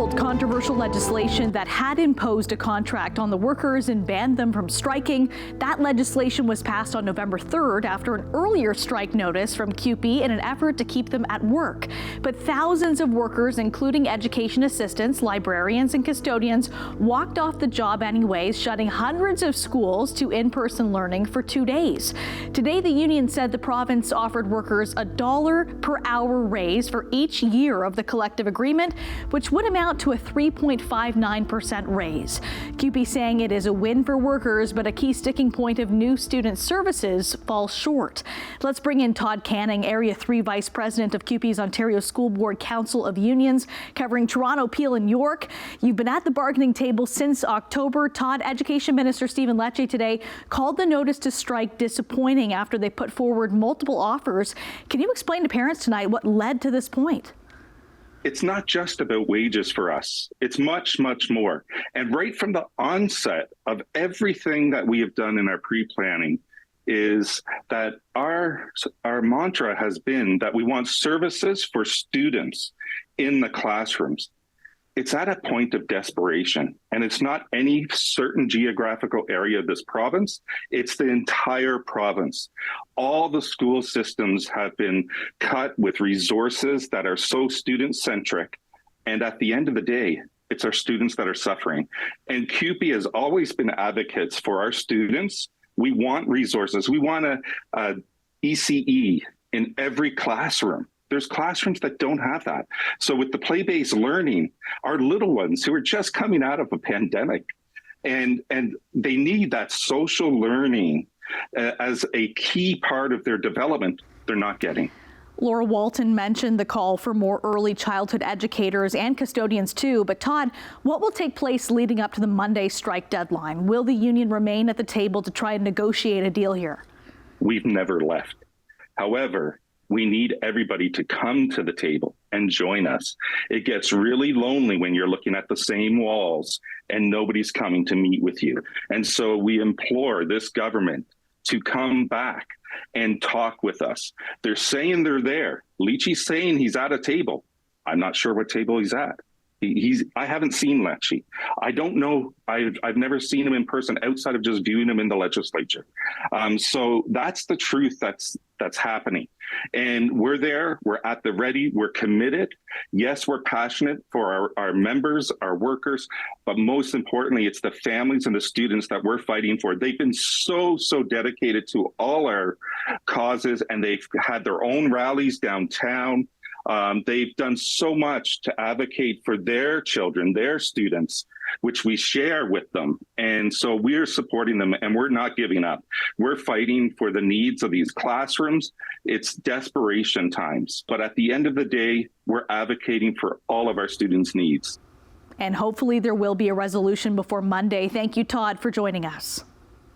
toppled controversial legislation that had imposed a contract on the workers and banned them from striking. That legislation was passed on November 3rd after an earlier strike notice from CUPE in an effort to keep them at work. But thousands of workers, including education assistants, librarians, and custodians, walked off the job anyways, shutting hundreds of schools to in-person learning for 2 days. Today, the union said the province offered workers a $1 per hour raise for each year of the collective agreement, which would amount to a 3.59% raise. CUPE saying it is a win for workers, but a key sticking point of new student services falls short. Let's bring in Todd Canning, Area 3 Vice President of CUPE's Ontario School Board Council of Unions, covering Toronto, Peel, and York. You've been at the bargaining table since October. Todd, Education Minister Stephen Lecce today called the notice to strike disappointing after they put forward multiple offers. Can you explain to parents tonight what led to this point? It's not just about wages for us. It's much, much more. And right from the onset of everything that we have done in our pre-planning is that our mantra has been that we want services for students in the classrooms. It's at a point of desperation, and it's not any certain geographical area of this province. It's the entire province. All the school systems have been cut with resources that are so student-centric, and at the end of the day, it's our students that are suffering. And CUPE has always been advocates for our students. We want resources. We want a ECE in every classroom. There's classrooms that don't have that. So with the play-based learning, our little ones who are just coming out of a pandemic, and they need that social learning as a key part of their development, they're not getting. Laura Walton mentioned the call for more early childhood educators and custodians too. But Todd, what will take place leading up to the Monday strike deadline? Will the union remain at the table to try and negotiate a deal here? We've never left. However, we need everybody to come to the table and join us. It gets really lonely when you're looking at the same walls and nobody's coming to meet with you. And so we implore this government to come back and talk with us. They're saying they're there. Lecce's saying he's at a table. I'm not sure what table he's at. I haven't seen Lecce. I don't know. I've never seen him in person outside of just viewing him in the legislature. So that's the truth that's happening. And we're there. We're at the ready. We're committed. Yes, we're passionate for our members, our workers, but most importantly, it's the families and the students that we're fighting for. They've been so dedicated to all our causes, and they've had their own rallies downtown. They've done so much to advocate for their children, their students, which we share with them. And so we're supporting them, and we're not giving up. We're fighting for the needs of these classrooms. It's desperation times. But at the end of the day, we're advocating for all of our students' needs. And hopefully there will be a resolution before Monday. Thank you, Todd, for joining us.